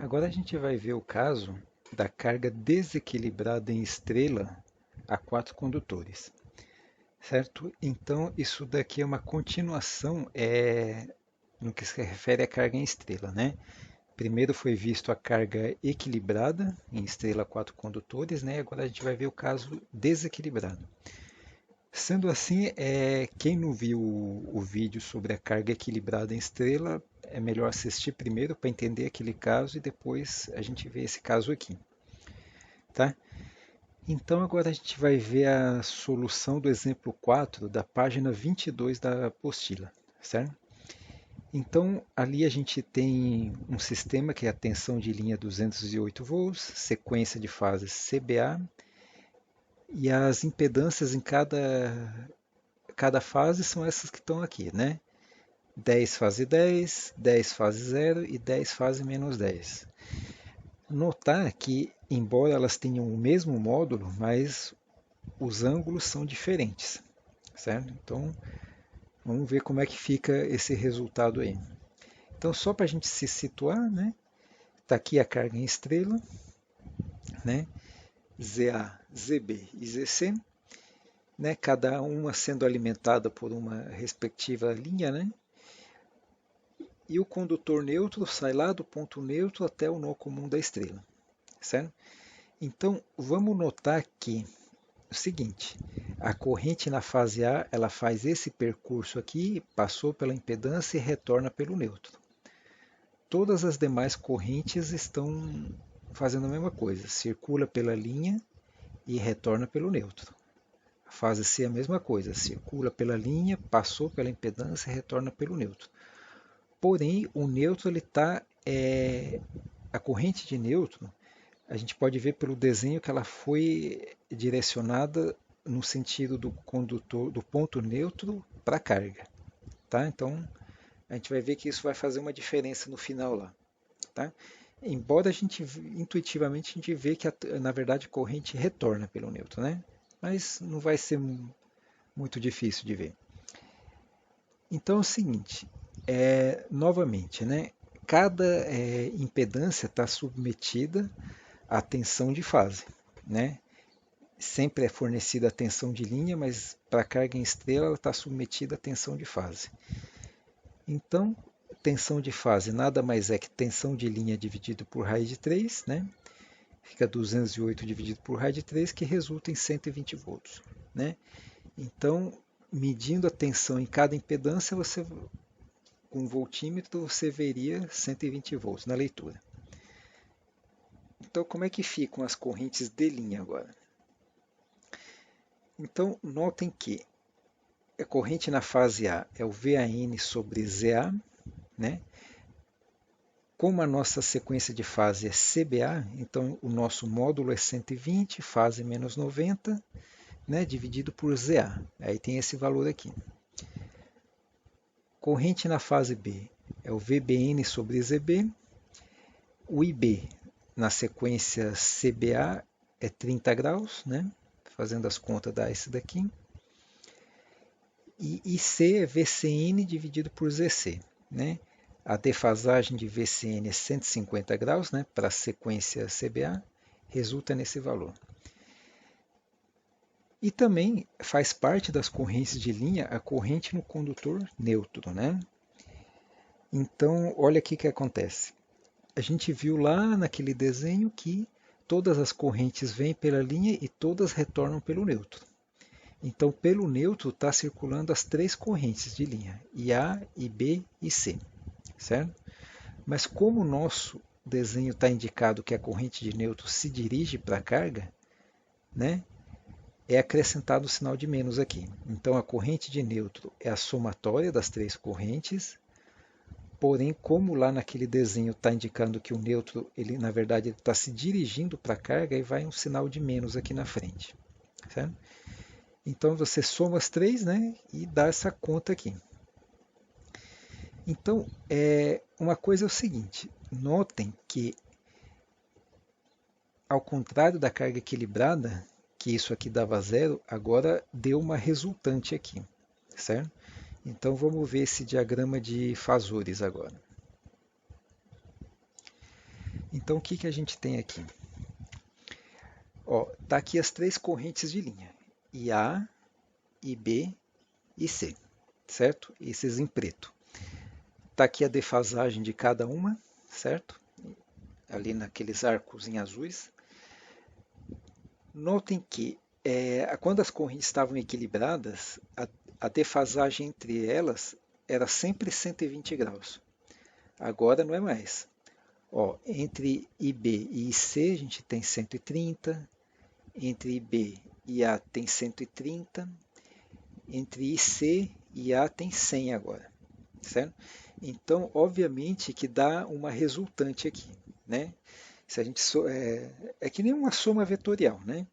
Agora a gente vai ver o caso da carga desequilibrada em estrela a quatro condutores, certo? Então isso daqui é uma continuação no que se refere à carga em estrela, né? Primeiro foi visto a carga equilibrada em estrela a quatro condutores, né? Agora a gente vai ver o caso desequilibrado. Sendo assim, quem não viu o vídeo sobre a carga equilibrada em estrela, é melhor assistir primeiro para entender aquele caso e depois a gente vê esse caso aqui, tá? Então agora a gente vai ver a solução do exemplo 4 da página 22 da apostila, certo? Então ali a gente tem um sistema que é a tensão de linha 208 volts, sequência de fases CBA e as impedâncias em cada fase são essas que estão aqui, né? 10 fase 10, 10 fase 0 e 10 fase menos 10. Notar que, embora elas tenham o mesmo módulo, mas os ângulos são diferentes, certo? Então, vamos ver como é que fica esse resultado aí. Então, só para a gente se situar, né? Está aqui a carga em estrela, né? ZA, ZB e ZC, né? Cada uma sendo alimentada por uma respectiva linha, né? E o condutor neutro sai lá do ponto neutro até o nó comum da estrela, certo? Então, vamos notar que o seguinte, a corrente na fase A, ela faz esse percurso aqui, passou pela impedância e retorna pelo neutro. Todas as demais correntes estão fazendo a mesma coisa, circula pela linha e retorna pelo neutro. A fase C é a mesma coisa, circula pela linha, passou pela impedância e retorna pelo neutro. Porém, o neutro ele está, a corrente de neutro, a gente pode ver pelo desenho que ela foi direcionada no sentido do condutor, do ponto neutro para a carga, tá? Então a gente vai ver que isso vai fazer uma diferença no final lá, tá? Embora a gente intuitivamente a gente vê que na verdade a corrente retorna pelo neutro, né? Mas não vai ser muito difícil de ver. Então é o seguinte, novamente, né? Cada impedância está submetida à tensão de fase, né? Sempre é fornecida a tensão de linha, mas para a carga em estrela ela está submetida à tensão de fase. Então, tensão de fase nada mais é que tensão de linha dividido por raiz de 3, né? Fica 208 dividido por raiz de 3, que resulta em 120 volts, né? Então, medindo a tensão em cada impedância, com um voltímetro você veria 120 volts na leitura. Então, como é que ficam as correntes de linha agora? Então, notem que a corrente na fase A é o VAN sobre ZA, né? Como a nossa sequência de fase é CBA, então o nosso módulo é 120, fase menos 90, né? Dividido por ZA. Aí tem esse valor aqui. Corrente na fase B é o VBN sobre ZB. O IB na sequência CBA é 30 graus, né? Fazendo as contas dá esse daqui. E IC é VCN dividido por ZC, né? A defasagem de VCN é 150 graus, né? Para a sequência CBA, resulta nesse valor. E também faz parte das correntes de linha a corrente no condutor neutro, né? Então, olha aqui o que acontece. A gente viu lá naquele desenho que todas as correntes vêm pela linha e todas retornam pelo neutro. Então, pelo neutro está circulando as três correntes de linha, IA, IB e C, certo? Mas como o nosso desenho está indicado que a corrente de neutro se dirige para a carga, né, é acrescentado o sinal de menos aqui. Então, a corrente de neutro é a somatória das três correntes, porém, como lá naquele desenho está indicando que o neutro, ele na verdade está se dirigindo para a carga, aí vai um sinal de menos aqui na frente, certo? Então você soma as três, né, e dá essa conta aqui. Então, uma coisa é o seguinte, notem que, ao contrário da carga equilibrada, que isso aqui dava zero, agora deu uma resultante aqui, certo? Então vamos ver esse diagrama de fasores agora. Então, o que que a gente tem aqui? Ó, tá aqui as três correntes de linha, IA, IB e C, certo? Esses em preto. Tá aqui a defasagem de cada uma, certo? Ali naqueles arcos em azuis. Notem que quando as correntes estavam equilibradas, a defasagem entre elas era sempre 120 graus. Agora não é mais. Ó, entre IB e IC a gente tem 130, entre IB e A tem 130, entre IC e A tem 100 agora, certo? Então, obviamente que dá uma resultante aqui, né? Se a gente é que nem uma soma vetorial, né?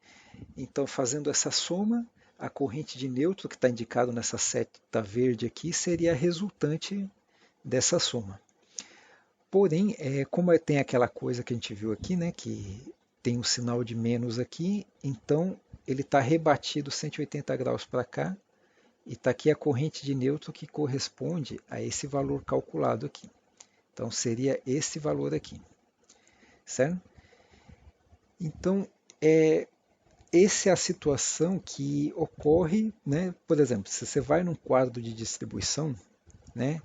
Então, fazendo essa soma, a corrente de neutro que está indicado nessa seta verde aqui seria a resultante dessa soma. Porém, como tem aquela coisa que a gente viu aqui, né, que tem um sinal de menos aqui, então ele está rebatido 180 graus para cá e está aqui a corrente de neutro que corresponde a esse valor calculado aqui. Então seria esse valor aqui, certo? Então, essa é a situação que ocorre, né? Por exemplo, se você vai num quadro de distribuição, né,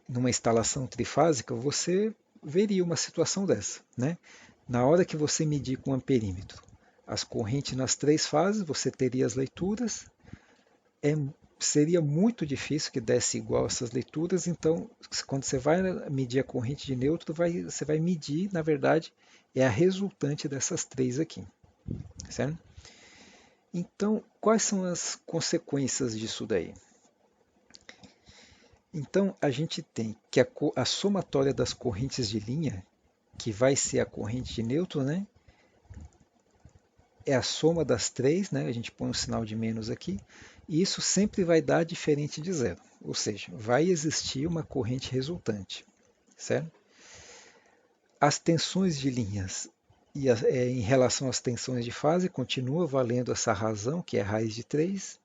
numa instalação trifásica, você veria uma situação dessa, né? Na hora que você medir com amperímetro as correntes nas três fases, você teria as leituras. Seria muito difícil que desse igual essas leituras, então quando você vai medir a corrente de neutro, você vai medir, na verdade, é a resultante dessas três aqui, certo? Então, quais são as consequências disso daí? Então, a gente tem que a somatória das correntes de linha, que vai ser a corrente de neutro, né? É a soma das três, né? A gente põe um sinal de menos aqui, e isso sempre vai dar diferente de zero, ou seja, vai existir uma corrente resultante, certo? As tensões de linhas em relação às tensões de fase, continua valendo essa razão, que é a raiz de 3,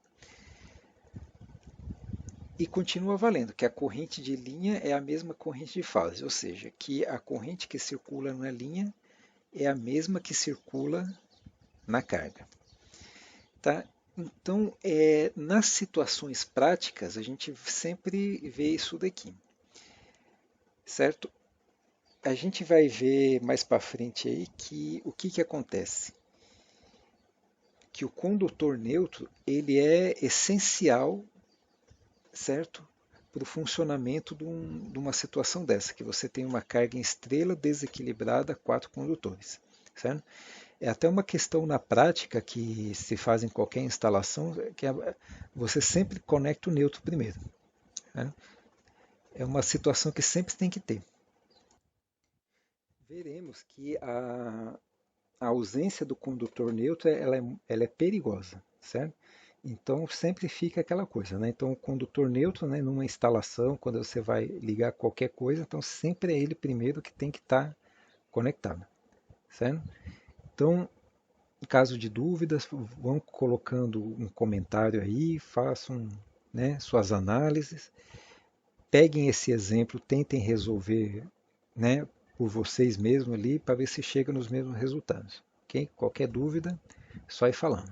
e continua valendo que a corrente de linha é a mesma corrente de fase, ou seja, que a corrente que circula na linha é a mesma que circula na carga. Tá? Então, nas situações práticas, a gente sempre vê isso daqui, certo? A gente vai ver mais para frente aí que o que acontece? Que o condutor neutro ele é essencial, certo? Para o funcionamento de uma situação dessa, que você tem uma carga em estrela desequilibrada a quatro condutores, certo? É até uma questão na prática que se faz em qualquer instalação, que você sempre conecta o neutro primeiro, né? É uma situação que sempre tem que ter. Veremos que a ausência do condutor neutro ela é perigosa, certo? Então sempre fica aquela coisa, né? Então o condutor neutro, né, numa instalação, quando você vai ligar qualquer coisa, então sempre é ele primeiro que tem que estar conectado, certo? Então, em caso de dúvidas, vão colocando um comentário aí, façam, né, suas análises, peguem esse exemplo, tentem resolver, né, por vocês mesmos ali, para ver se chega nos mesmos resultados. Ok? Qualquer dúvida, só ir falando.